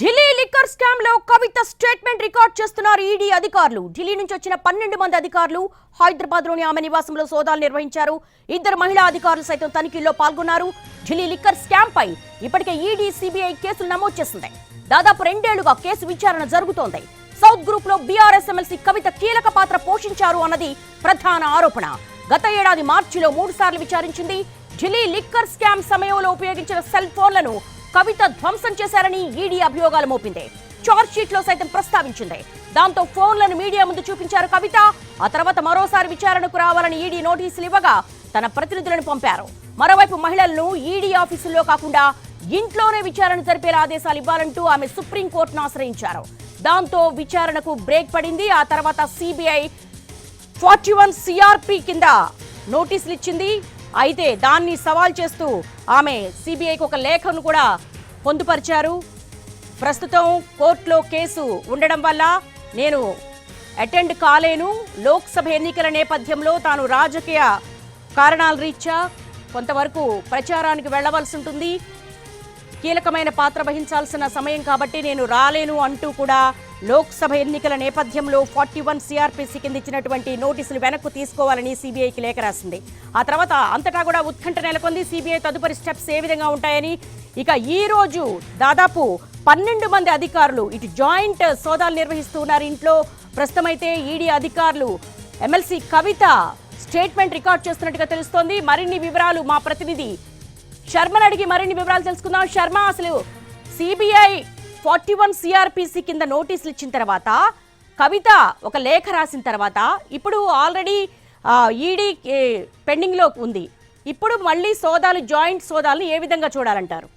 Delhi liquor scam లో కవిత statement record చేస్తున్నారు ED అధికారులు. ఢిల్లీ నుంచి వచ్చిన 12 మంది అధికారులు హైదరాబాద్ లోని ఆమె నివాసంలో సోదాలు నిర్వహించారు. 2 మహిళా అధికారులు సైతం తనిఖీల్లో పాల్గొన్నారు. ఢిల్లీ లిక్కర్ స్కామ్ పై ఇప్పటికే ఈడీ, సిబిఐ కేసులు నమోదు చేసింది. దాదాపు 2 ఏళ్లుగా కేసు విచారణ జరుగుతోంది. సౌత్ గ్రూప్ లో బీఆర్ఎస్ ఎమ్మెల్సీ కవిత కీలక పాత్ర పోషించారు అన్నది ప్రధాన ఆరోపణ. గత ఏడాది మార్చిలో 3 సార్లు విచారించింది. ఢిల్లీ లిక్కర్ స్కామ్ సమయంలో ఉపయోగించిన సెల్ ఫోన్లను కవిత ధ్వంసం చేశారని ఈడీ అభియోగాలు మోపింది. చార్జ్ షీట్ లో సైతం ప్రస్తావించింది. దాంతో ఫోన్లను మీడియా ముందు చూపించారు కవిత. ఆ తర్వాత మరోసారి విచారణకు రావాలని ఈడీ నోటీసులు ఇవ్వగా తన ప్రతినిధులను పంపారు. మరోవైపు మహిళలను ఈడీ ఆఫీసుల్లో కాకుండా ఇంట్లోనే విచారణ జరిపేలా ఆదేశాలు ఇవ్వాలంటూ ఆమె సుప్రీంకోర్టును ఆశ్రయించారు. దాంతో విచారణకు బ్రేక్ పడింది. ఆ తర్వాత సిబిఐ 41 సిఆర్పి కింద నోటీసులు ఇచ్చింది. అయితే దాన్ని సవాల్ చేస్తూ ఆమె సిబిఐకి ఒక లేఖను కూడా పొందుపరిచారు. ప్రస్తుతం కోర్టులో కేసు ఉండడం వల్ల నేను అటెండ్ కాలేను. లోక్సభ ఎన్నికల నేపథ్యంలో తాను రాజకీయ కారణాల రీత్యా కొంతవరకు ప్రచారానికి వెళ్లవలసి ఉంటుంది, కీలకమైన పాత్ర వహించాల్సిన సమయం కాబట్టి నేను రాలేను అంటూ కూడా లోక్సభ ఎన్నికల నేపథ్యంలో 41 సిఆర్పిసి కింద ఇచ్చినటువంటి నోటీసులు వెనక్కు తీసుకోవాలని సిబిఐకి లేఖ రాసింది. ఆ తర్వాత అంతటా కూడా ఉత్కంఠ నెలకొంది. సిబిఐ తదుపరి స్టెప్స్ ఏ విధంగా ఉంటాయని. ఇక ఈ రోజు దాదాపు 12 మంది అధికారులు ఇటు జాయింట్ సోదాలు నిర్వహిస్తున్నారు ఇంట్లో. ప్రస్తుతమైతే ఈడీ అధికారులు ఎమ్మెల్సీ కవిత స్టేట్మెంట్ రికార్డ్ చేస్తున్నట్టుగా తెలుస్తోంది. మరిన్ని వివరాలు మా ప్రతినిధి శర్మను అడిగి మరిన్ని వివరాలు తెలుసుకుందాం. శర్మ, అసలు సిబిఐ 41 సిఆర్పిసి కింద నోటీసులు ఇచ్చిన తర్వాత, కవిత ఒక లేఖ రాసిన తర్వాత, ఇప్పుడు ఆల్రెడీ ఈడీ పెండింగ్ లో ఉంది. ఇప్పుడు మళ్ళీ సోదాలు, జాయింట్ సోదాలు ఏ విధంగా చూడాలంటారు?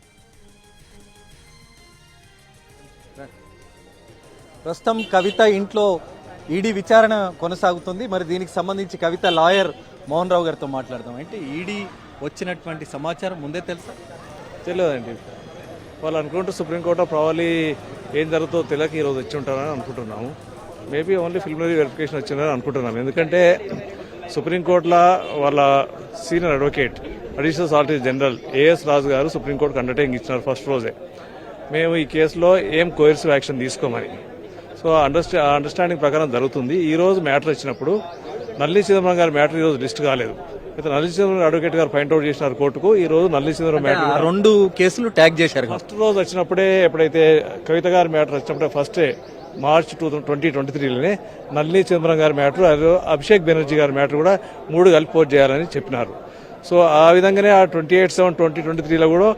ప్రస్తుతం కవిత ఇంట్లో ఈడీ విచారణ కొనసాగుతుంది. మరి దీనికి సంబంధించి కవిత లాయర్ మోహన్ రావు గారితో మాట్లాడదాం. అంటే ఈడీ వచ్చినటువంటి సమాచారం ముందే తెలుసా? తెలియదండి. వాళ్ళు అనుకుంటూ సుప్రీంకోర్టు ప్రాబ్లీ ఏం జరుగుతుందో తెలియక ఈరోజు వచ్చి ఉంటారని అనుకుంటున్నాము. మేబీ ఓన్లీ ప్రిలిమినరీ వెరిఫికేషన్ వచ్చిందని అనుకుంటున్నాము. ఎందుకంటే సుప్రీంకోర్టులో వాళ్ళ senior advocate additional solicitor general AS Raju గారు సుప్రీంకోర్టుకు అండర్టేకింగ్ ఇచ్చినారు ఫస్ట్ రోజే, మేము ఈ కేసులో ఏం కోయర్సివ్ యాక్షన్ తీసుకోమని. సో అండర్స్టాండింగ్ ప్రకారం జరుగుతుంది. ఈరోజు మ్యాటర్ వచ్చినప్పుడు నల్లి చిదంబరం గారి మ్యాటర్ ఈరోజు లిస్ట్ కాలేదు. అయితే నల్లి చిదంబరం అడ్వకేట్ గారు పాయింట్అవుట్ చేసినారు కోర్టుకు. ఈ రోజు నల్లి చిదంబరం మ్యాటర్ 2 కేసులు ట్యాగ్ చేశారు. ఫస్ట్ రోజు వచ్చినప్పుడే, ఎప్పుడైతే కవిత గారి మ్యాటర్ వచ్చినప్పుడే ఫస్టే మార్చ్ 2023లోనే నల్లి చిదంబరం గారి మ్యాటర్, అభిషేక్ బెనర్జీ గారి మ్యాటర్ కూడా 3 కలిపి పోస్ట్ చేయాలని చెప్పినారు. సో ఆ విధంగానే ఆ 28/7/2023లో కూడా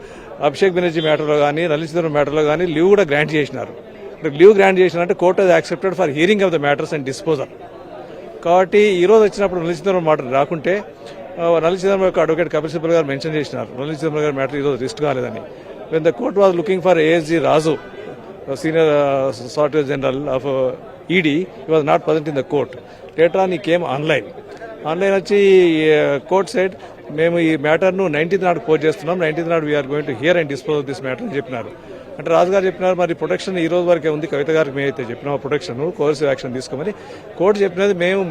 అభిషేక్ బెనర్జీ మ్యాటర్లో కానీ నల్లి చిదంబరం మ్యాటర్లో కానీ లీవ్ కూడా గ్రాంట్ చేసినారు. లీవ్ గ్రాంట్ చేసినారంటే court he's accepted for hearing of the matters and disposal. కాబట్టి ఈ రోజు వచ్చినప్పుడు నల్లి చిదంబరం మ్యాటర్ రాకుంటే నల్లి చిదంబరం యొక్క అడ్వకేట్ కపిల్ సిబ్బల్ గారు మెన్షన్ చేసినారు నల్లి చిదంబరం గారి మ్యాటర్ ఈరోజు లిస్ట్ కాలేదని. When the court was looking for ASG Raju, senior solicitor general of ED, he was not present in the court. Later on he came online వచ్చి కోర్ట్ సైడ్ మేము ఈ మ్యాటర్ను 19th నాడు పోస్ట్ చేస్తున్నాం, 19th నాడు we're going to hear and dispose of this matter అని చెప్పినారు. అంటే రాజు గారు చెప్పినారు మరి ప్రొటెక్షన్ ఈ రోజు వరకే ఉంది, కవిత గారికి మేమైతే చెప్పినాం ప్రొటెక్షన్ కోర్సివ్ యాక్షన్ తీసుకోమని. కోర్టు చెప్పినది మేము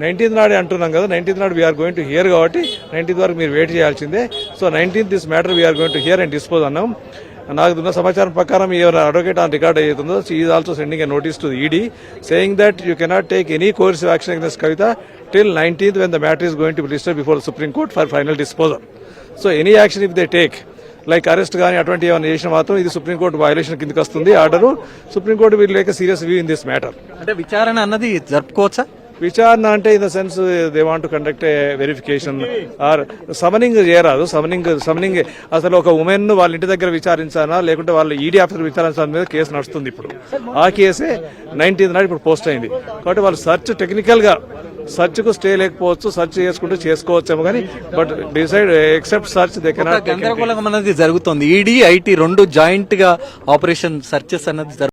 19th నాడే అంటున్నాం కదా, 19th నాడు వీఆర్ గోయింగ్ టు హియర్ కాబట్టి 19th వరకు మీరు వెయిట్ చేయాల్సిందే. So 19th this matter we are going to hear and dispose అన్నాం. నాకు ఉన్న సమాచారం ప్రకారం ఈ అడ్వకేట్ ఆన్ రికార్డ్ అవుతుందో she is also sending a notice to ED saying that you cannot take any coercive action against Kavitha till 19th when the matter is going to be listed before the Supreme Court for final disposal. So any action if they take, like arrest గానీ అటువంటి ఏమైనా చేసిన మాత్రం ఇది supreme court violation కిందకి వస్తుంది. Order supreme court will take a serious view in this matter. అంటే విచారణ అన్నది జరుపుకోవచ్చా? విచారణ అంటే in the sense they want to conduct A verification are summoning చేయరాదు. సమనింగ్ అసలు ఒక ఉమెన్ వాళ్ళ ఇంటి దగ్గర విచారించాలా లేకుంటే వాళ్ళ ఈడీ ఆఫీసర్ విచారించాల మీద కేసు నడుస్తుంది. ఇప్పుడు ఆ కేసే 19th నాడు ఇప్పుడు పోస్ట్ అయింది. కాబట్టి వాళ్ళు సర్చ్ టెక్నికల్ గా సర్చ్ కు స్టే లేకపోవచ్చు, సర్చ్ చేసుకుంటూ చేసుకోవచ్చేమో కానీ but decide except search they cannot. గందరగోళం అన్నది జరుగుతుంది. ఈడీ, ఐటీ 2 జాయింట్ గా ఆపరేషన్ సర్చెస్ అన్నది